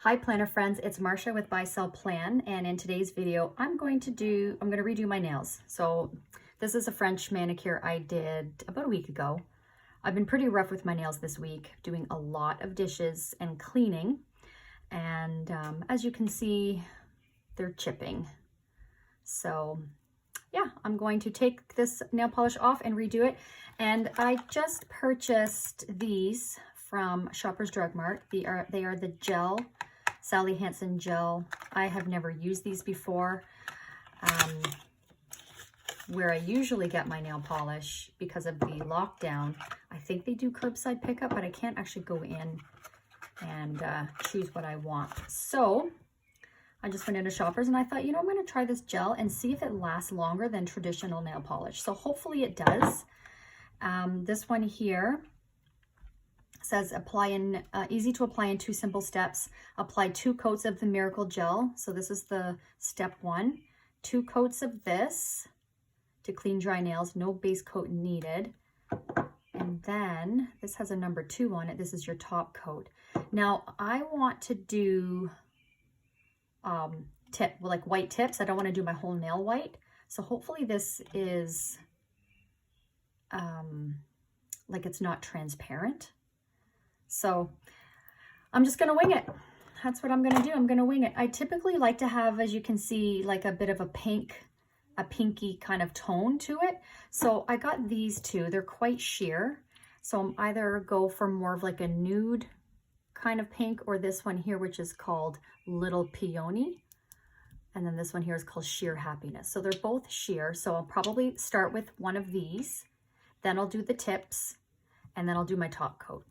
Hi planner friends, it's Marcia with Buy Sell Plan, and in today's video I'm going to redo my nails. So this is a French manicure I did about a week ago. I've been pretty rough with my nails this week, doing a lot of dishes and cleaning, and as you can see, they're chipping. So yeah, I'm going to take this nail polish off and redo it. And I just purchased these from Shoppers Drug Mart. They are the gel, Sally Hansen gel. I have never used these before. Where I usually get my nail polish, because of the lockdown, I think they do curbside pickup, but I can't actually go in and choose what I want. So I just went into Shoppers and I thought, I'm going to try this gel and see if it lasts longer than traditional nail polish. So hopefully it does. This one here says easy to apply in 2 simple steps. Apply 2 coats of the Miracle Gel. So this is the step 1. 2 coats of this to clean dry nails. No base coat needed. And then this has a number 2 on it. This is your top coat. Now I want to do like white tips. I don't want to do my whole nail white. So hopefully this is like it's not transparent. So I'm just gonna wing it. That's what I'm gonna do. I'm gonna wing it. I typically like to have, as you can see, like a bit of a pinky kind of tone to it. So I got these 2. They're quite sheer. So I'm either go for more of like a nude kind of pink, or this one here, which is called Little Peony. And then this one here is called Sheer Happiness. So they're both sheer. So I'll probably start with one of these, then I'll do the tips, and then I'll do my top coat.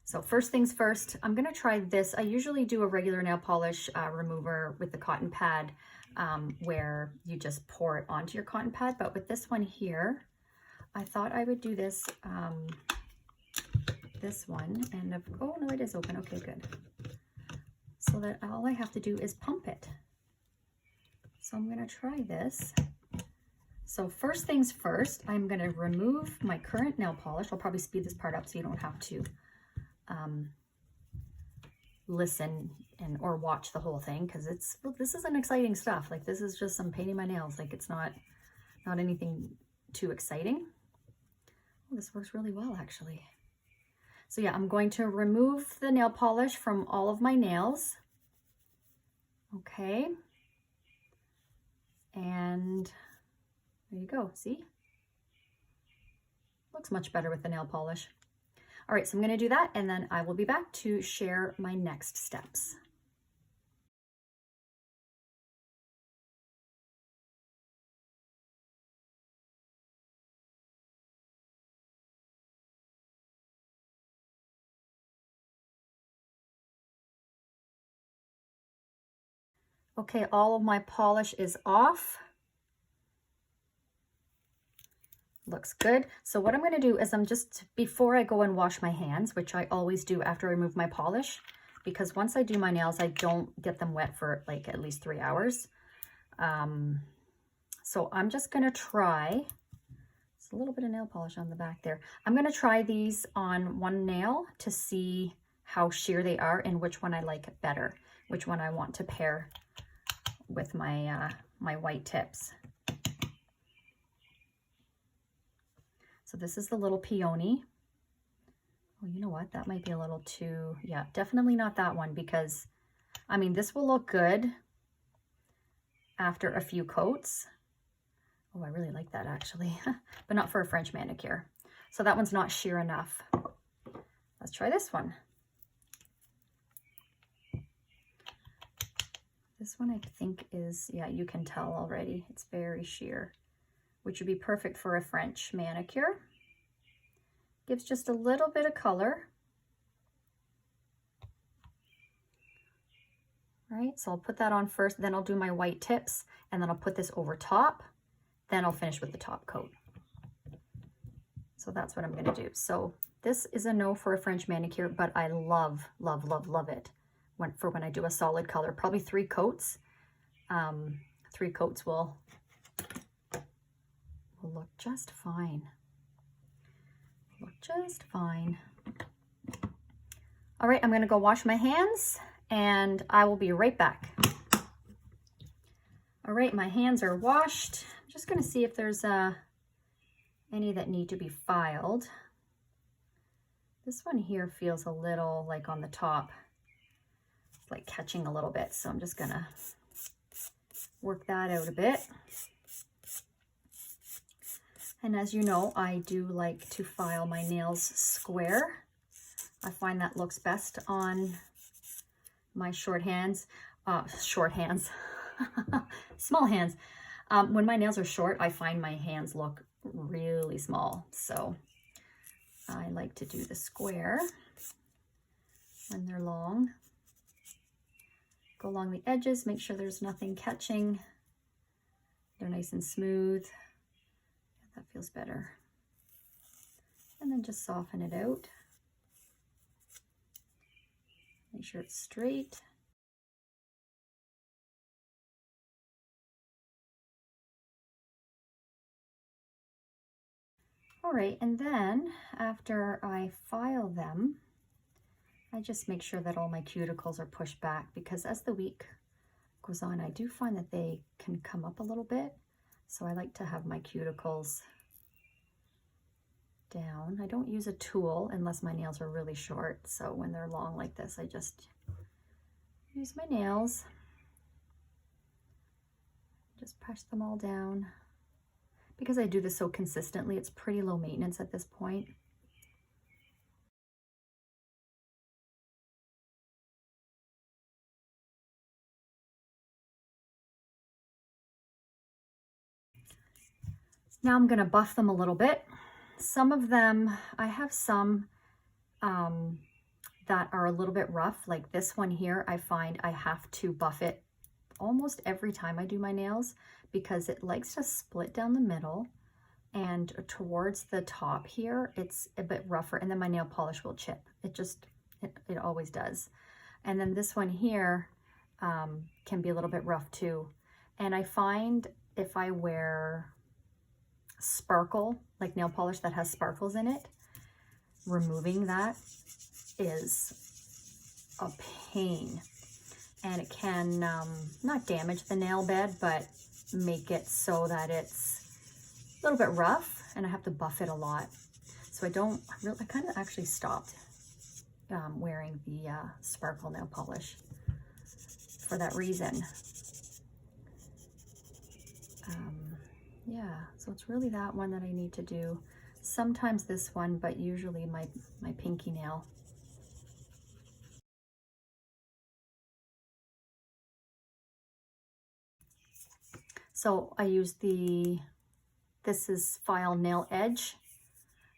So first things first, I'm gonna try this. I usually do a regular nail polish remover with the cotton pad, where you just pour it onto your cotton pad. But with this one here, I thought I would do this one, and oh no, it is open. Okay, good. So that all I have to do is pump it. So I'm gonna try this. So first things first, I'm gonna remove my current nail polish. I'll probably speed this part up so you don't have to listen or watch the whole thing, because this isn't exciting stuff. Like, this is just some painting my nails. Like, it's not anything too exciting. Oh, this works really well actually. So yeah, I'm going to remove the nail polish from all of my nails. Okay. And there you go, see? Looks much better with the nail polish. All right, so I'm gonna do that, and then I will be back to share my next steps. Okay, all of my polish is off. Looks good. So what I'm going to do is before I go and wash my hands, which I always do after I remove my polish, because once I do my nails, I don't get them wet for like at least 3 hours. So I'm just going to try, there's a little bit of nail polish on the back there. I'm going to try these on one nail to see how sheer they are and which one I like better, which one I want to pair with my, my white tips. So this is the Little Peony. Oh, you know what? That might be a little too, yeah, definitely not that one, because, I mean, this will look good after a few coats. Oh, I really like that actually, but not for a French manicure. So that one's not sheer enough. Let's try this one. This one I think is, yeah, you can tell already, it's very sheer, which would be perfect for a French manicure. Gives just a little bit of color. Right, so I'll put that on first, then I'll do my white tips, and then I'll put this over top, then I'll finish with the top coat. So that's what I'm gonna do. So this is a no for a French manicure, but I love, love, love, love it when I do a solid color. Probably 3 coats. 3 coats will look just fine. Look just fine. All right, I'm gonna go wash my hands and I will be right back. All right, my hands are washed. I'm just gonna see if there's any that need to be filed. This one here feels a little like on the top, it's like catching a little bit. So I'm just gonna work that out a bit. And as you know, I do like to file my nails square. I find that looks best on my short hands, small hands. When my nails are short, I find my hands look really small. So I like to do the square when they're long. Go along the edges, make sure there's nothing catching. They're nice and smooth. That feels better. And then just soften it out. Make sure it's straight. All right, and then after I file them, I just make sure that all my cuticles are pushed back, because as the week goes on, I do find that they can come up a little bit. So I like to have my cuticles down. I don't use a tool unless my nails are really short. So when they're long like this, I just use my nails. Just press them all down. Because I do this so consistently, it's pretty low maintenance at this point. Now I'm gonna buff them a little bit. Some of them, I have some that are a little bit rough, like this one here. I find I have to buff it almost every time I do my nails because it likes to split down the middle, and towards the top here, it's a bit rougher, and then my nail polish will chip. It always does. And then this one here can be a little bit rough too. And I find if I wear sparkle, like nail polish that has sparkles in it, removing that is a pain. And it can not damage the nail bed, but make it so that it's a little bit rough, and I have to buff it a lot. So I kind of actually stopped wearing the sparkle nail polish for that reason. Yeah, so it's really that one that I need to do. Sometimes this one, but usually my pinky nail. So I use this is File Nail Edge.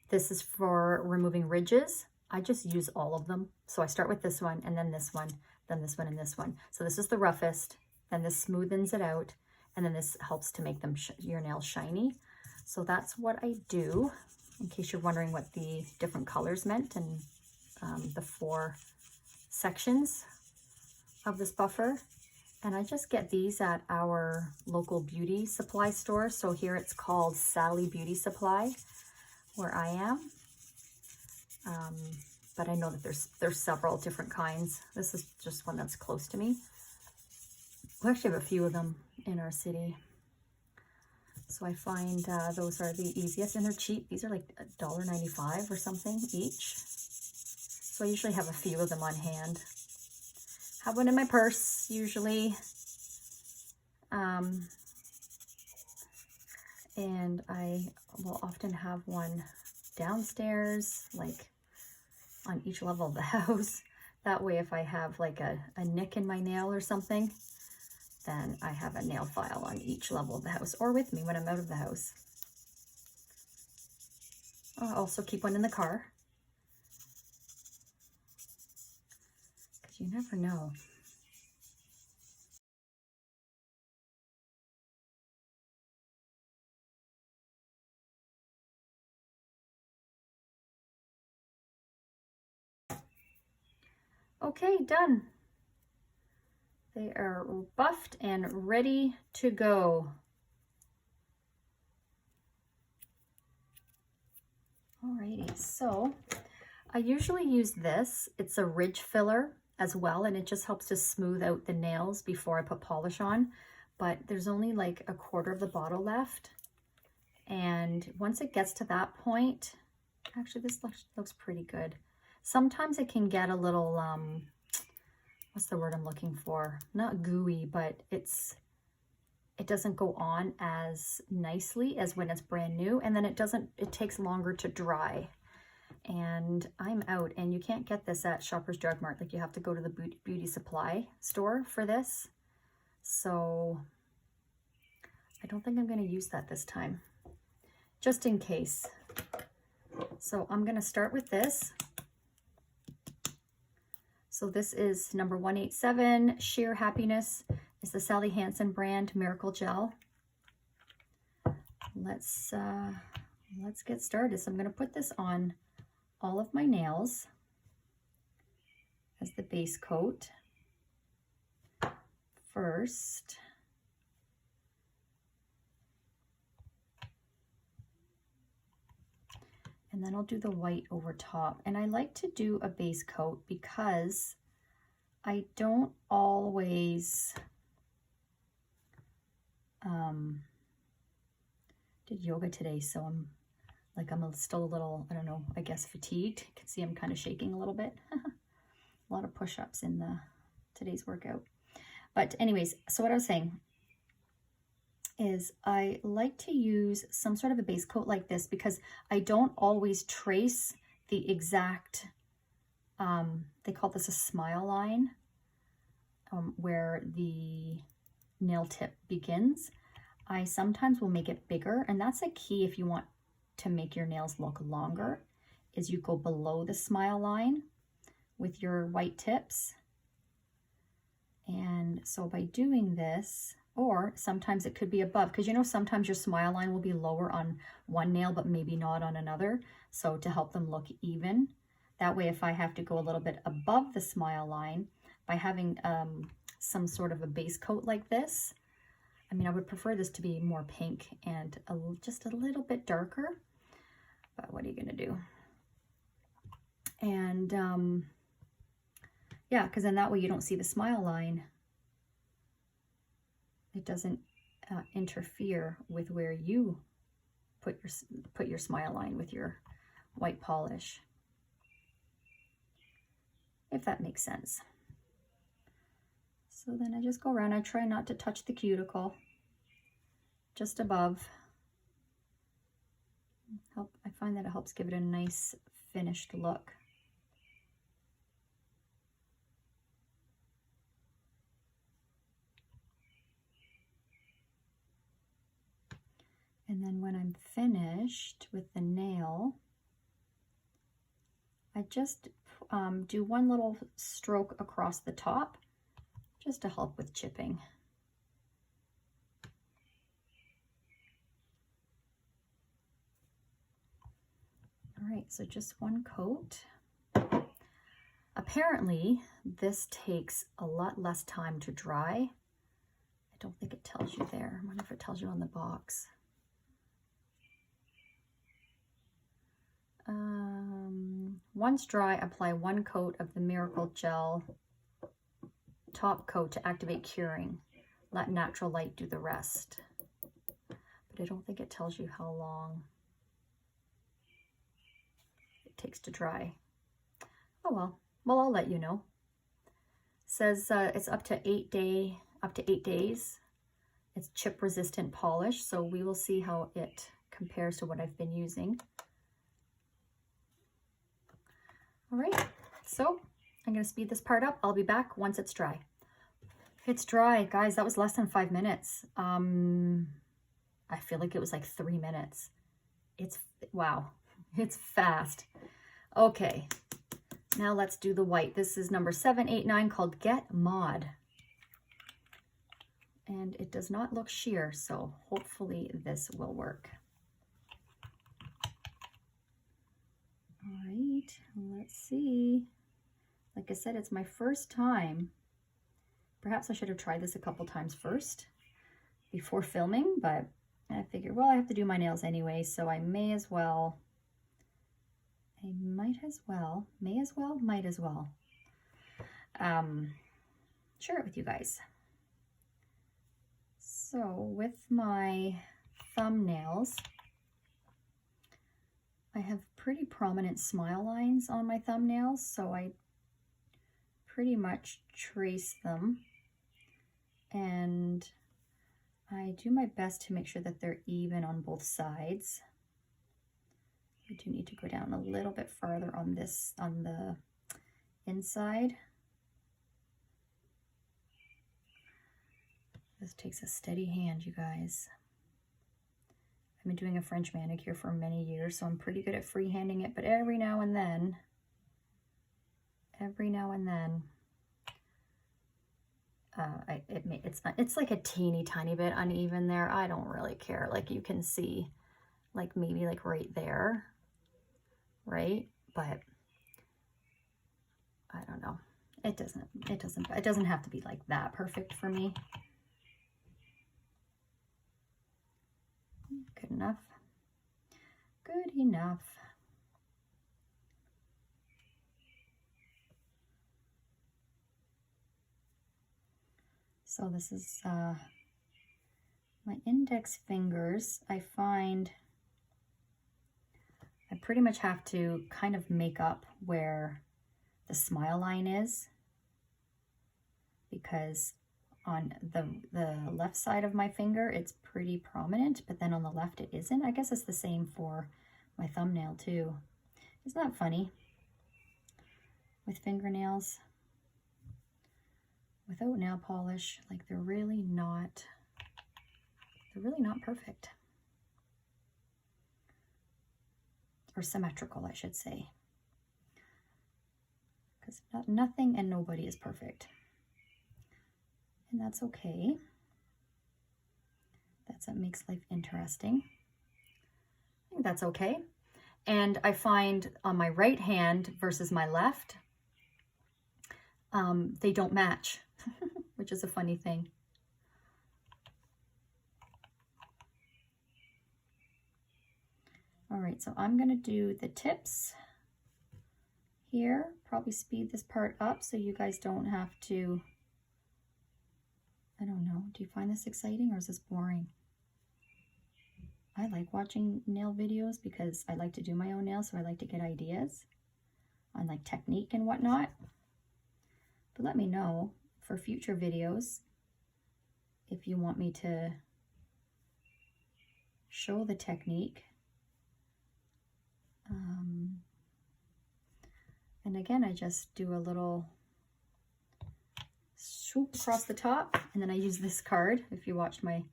This is for removing ridges. I just use all of them. So I start with this one, and then this one, then this one, and this one. So this is the roughest, then this smoothens it out, and then this helps to make them your nails shiny. So that's what I do, in case you're wondering what the different colors meant and the 4 sections of this buffer. And I just get these at our local beauty supply store. So here it's called Sally Beauty Supply, where I am. But I know that there's several different kinds. This is just one that's close to me. We actually have a few of them in our city. So I find those are the easiest, and they're cheap. These are like $1.95 or something each. So I usually have a few of them on hand. Have one in my purse usually. And I will often have one downstairs, like on each level of the house. That way, if I have like a nick in my nail or something, then I have a nail file on each level of the house, or with me when I'm out of the house. I'll also keep one in the car, because you never know. Okay, done. They are buffed and ready to go. Alrighty, so I usually use this. It's a ridge filler as well, and it just helps to smooth out the nails before I put polish on. But there's only like a quarter of the bottle left. And once it gets to that point, actually this looks pretty good. Sometimes it can get a little, what's the word I'm looking for? Not gooey, but it doesn't go on as nicely as when it's brand new. And then it takes longer to dry. And I'm out, and you can't get this at Shoppers Drug Mart. Like, you have to go to the beauty supply store for this. So I don't think I'm going to use that this time, just in case. So I'm going to start with this. So this is number 187, Sheer Happiness. It's the Sally Hansen brand Miracle Gel. Let's get started. So I'm going to put this on all of my nails as the base coat first. And then I'll do the white over top. And I like to do a base coat because I don't always did yoga today, so I'm still a little, I don't know, I guess fatigued. You can see I'm kind of shaking a little bit. A lot of push-ups in today's workout. But anyways, so what I was saying is I like to use some sort of a base coat like this because I don't always trace the exact, they call this a smile line, where the nail tip begins. I sometimes will make it bigger, and that's a key if you want to make your nails look longer, is you go below the smile line with your white tips. And so by doing this, or sometimes it could be above, because you know sometimes your smile line will be lower on one nail but maybe not on another, so to help them look even. That way, if I have to go a little bit above the smile line by having some sort of a base coat like this, I mean, I would prefer this to be more pink and just a little bit darker, but what are you gonna do? And yeah, because then that way you don't see the smile line. It doesn't interfere with where you put your smile line with your white polish, if that makes sense. So then I just go around. I try not to touch the cuticle, just above. I find that it helps give it a nice finished look. And then when I'm finished with the nail, I just do one little stroke across the top just to help with chipping. All right, so just one coat. Apparently, this takes a lot less time to dry. I don't think it tells you there. I wonder if it tells you on the box. Once dry, apply one coat of the Miracle Gel top coat to activate curing. Let natural light do the rest. But I don't think it tells you how long it takes to dry. Oh well. Well, I'll let you know. It says it's up to 8 days. It's chip resistant polish, so we will see how it compares to what I've been using. All right, so I'm gonna speed this part up. I'll be back once it's dry. It's dry, guys. That was less than 5 minutes. I feel like it was like 3 minutes. Wow, it's fast. Okay, now let's do the white. This is number 789 called Get Mod. And it does not look sheer, so hopefully this will work. All right, let's see. Like I said, it's my first time. Perhaps I should have tried this a couple times first before filming, but I figured, well, I have to do my nails anyway, so I may as well. I might as well, might as well share it with you guys. So with my thumbnails, I have pretty prominent smile lines on my thumbnails, so I pretty much trace them, and I do my best to make sure that they're even on both sides. I do need to go down a little bit farther on this, on the inside. This takes a steady hand, you guys. I've been doing a French manicure for many years, so I'm pretty good at freehanding it, but every now and then, it's like a teeny tiny bit uneven there. I don't really care. Like you can see, like maybe like right there, right? But I don't know. It doesn't have to be like that perfect for me. Good enough. Good enough. So this is my index fingers. I find I pretty much have to kind of make up where the smile line is, because on the left side of my finger it's pretty prominent, but then on the left it isn't. I guess it's the same for my thumbnail too. Isn't that funny? With fingernails, without nail polish, like they're really not perfect. Or symmetrical, I should say. Because nothing and nobody is perfect. And that's okay. That's what makes life interesting. I think that's okay. And I find on my right hand versus my left, they don't match, which is a funny thing. All right, so I'm gonna do the tips here, probably speed this part up so you guys don't have to, I don't know, do you find this exciting or is this boring? I like watching nail videos because I like to do my own nails, so I like to get ideas on like technique and whatnot. But let me know for future videos if you want me to show the technique. And again, I just do a little swoop across the top, and then I use this card. If you watched my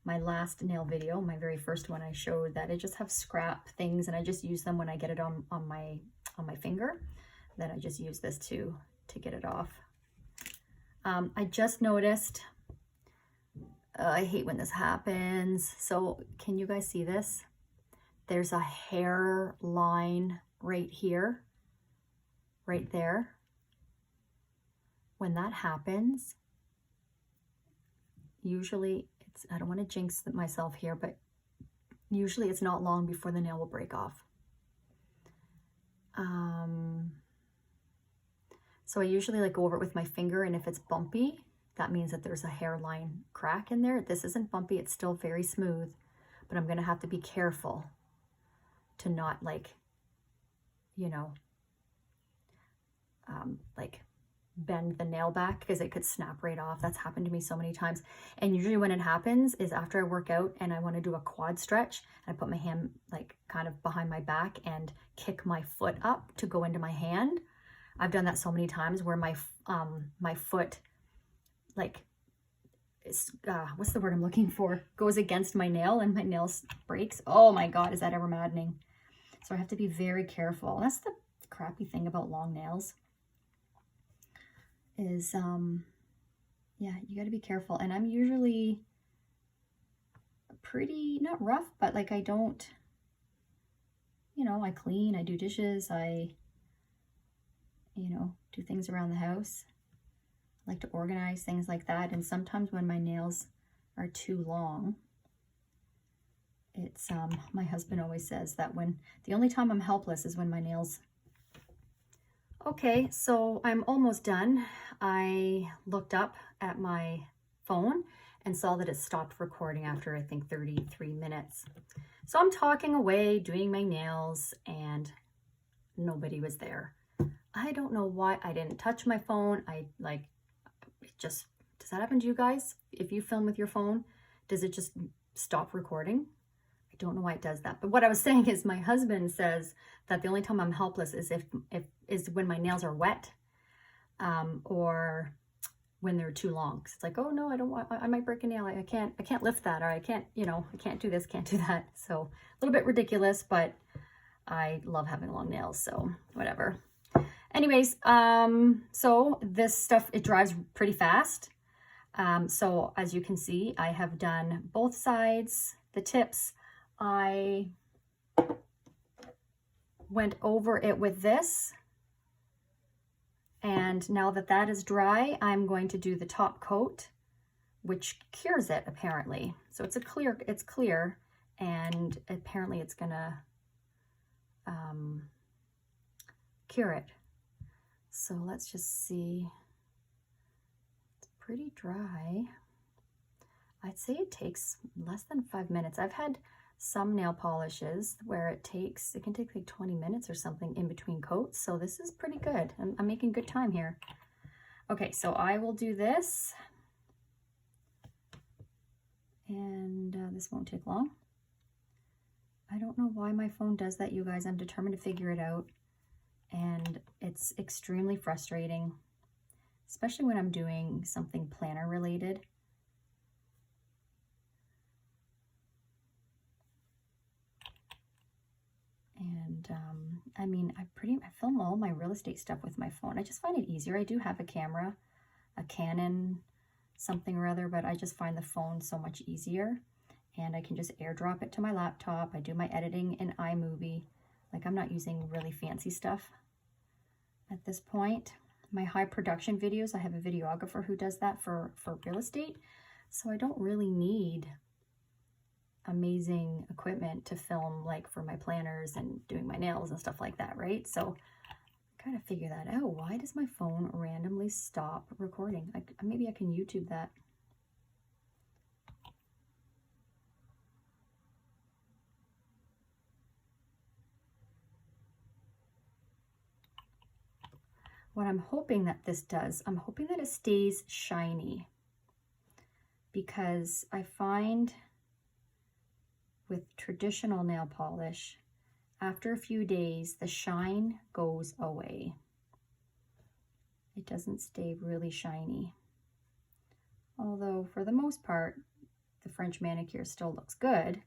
last nail video, my very first one, I showed that I just have scrap things and I just use them when I get it on my finger. Then I just use this to get it off. I just noticed, I hate when this happens. So can you guys see this? There's a hair line right here, right there. When that happens, usually it's, I don't want to jinx myself here, but usually it's not long before the nail will break off. So I usually like go over it with my finger, and if it's bumpy, that means that there's a hairline crack in there. This isn't bumpy, it's still very smooth, but I'm gonna have to be careful to not like, you know, like bend the nail back, because it could snap right off. That's happened to me so many times. And usually when it happens is after I work out and I want to do a quad stretch, and I put my hand like kind of behind my back and kick my foot up to go into my hand. I've done that so many times where my my foot, like, what's the word I'm looking for, goes against my nail and my nail breaks. Oh my God, is that ever maddening? So I have to be very careful. That's the crappy thing about long nails is, yeah, you got to be careful. And I'm usually pretty, not rough, but like I don't, you know, I clean, I do dishes, I, you know, do things around the house. I like to organize things like that. And sometimes when my nails are too long, It's, my husband always says that when, the only time I'm helpless is when my nails. Okay, so I'm almost done. I looked up at my phone and saw that it stopped recording after, I think, 33 minutes. So I'm talking away, doing my nails, and nobody was there. I don't know why I didn't touch my phone. Does that happen to you guys? If you film with your phone, does it just stop recording? I don't know why it does that. But what I was saying is my husband says that the only time I'm helpless is is when my nails are wet, or when they're too long. 'Cause it's like, oh no, I might break a nail. I can't lift that, or I can't, I can't do this, can't do that. So a little bit ridiculous, but I love having long nails, so whatever. Anyways, so this stuff, it dries pretty fast. So as you can see, I have done both sides, the tips. I went over it with this. And now that that is dry, I'm going to do the top coat, which cures it apparently. So it's clear, and apparently it's gonna cure it. So let's just see. It's pretty dry. I'd say it takes less than 5 minutes. I've had some nail polishes where it can take like 20 minutes or something in between coats. So this is pretty good. I'm making good time here. Okay, so I will do this. And this won't take long. I don't know why my phone does that, you guys. I'm determined to figure it out. And it's extremely frustrating, especially when I'm doing something planner related. And I mean, I film all my real estate stuff with my phone. I just find it easier. I do have a camera, a Canon something or other, but I just find the phone so much easier. And I can just airdrop it to my laptop. I do my editing in iMovie. Like, I'm not using really fancy stuff at this point. My high production videos, I have a videographer who does that for real estate. So I don't really need amazing equipment to film, like for my planners and doing my nails and stuff like that, right? So I gotta figure that out. Why does my phone randomly stop recording? Maybe I can YouTube that. What I'm hoping that this does, I'm hoping that it stays shiny, because I find with traditional nail polish, after a few days, the shine goes away. It doesn't stay really shiny. Although for the most part, the French manicure still looks good,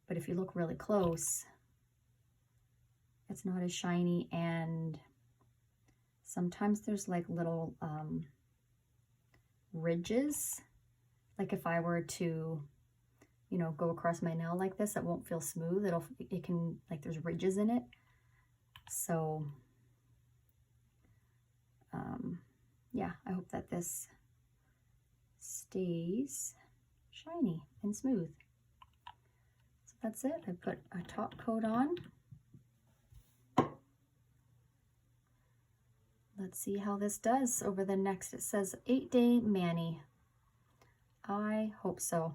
but if you look really close, it's not as shiny, and sometimes there's like little ridges. Like if I were to, go across my nail like this, it won't feel smooth. There's ridges in it. So, yeah, I hope that this stays shiny and smooth. So that's it. I put a top coat on. Let's see how this does over the next, it says 8-day mani. I hope so.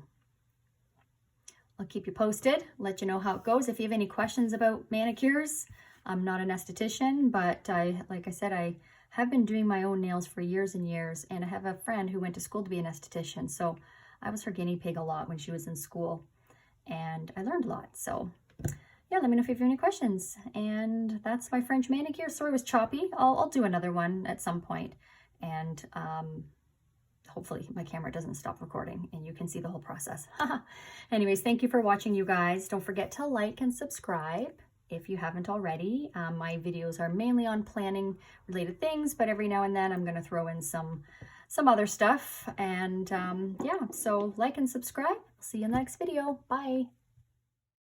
I'll keep you posted, let you know how it goes. If you have any questions about manicures, I'm not an esthetician, but like I said, I have been doing my own nails for years and years, and I have a friend who went to school to be an esthetician, so I was her guinea pig a lot when she was in school, and I learned a lot. So yeah, let me know if you have any questions. And that's my French manicure. Sorry it was choppy. I'll do another one at some point, and hopefully my camera doesn't stop recording and you can see the whole process. Anyways, thank you for watching, you guys. Don't forget to like and subscribe if you haven't already. My videos are mainly on planning related things, but every now and then I'm going to throw in some other stuff. And yeah, so like and subscribe. See you in the next video. Bye.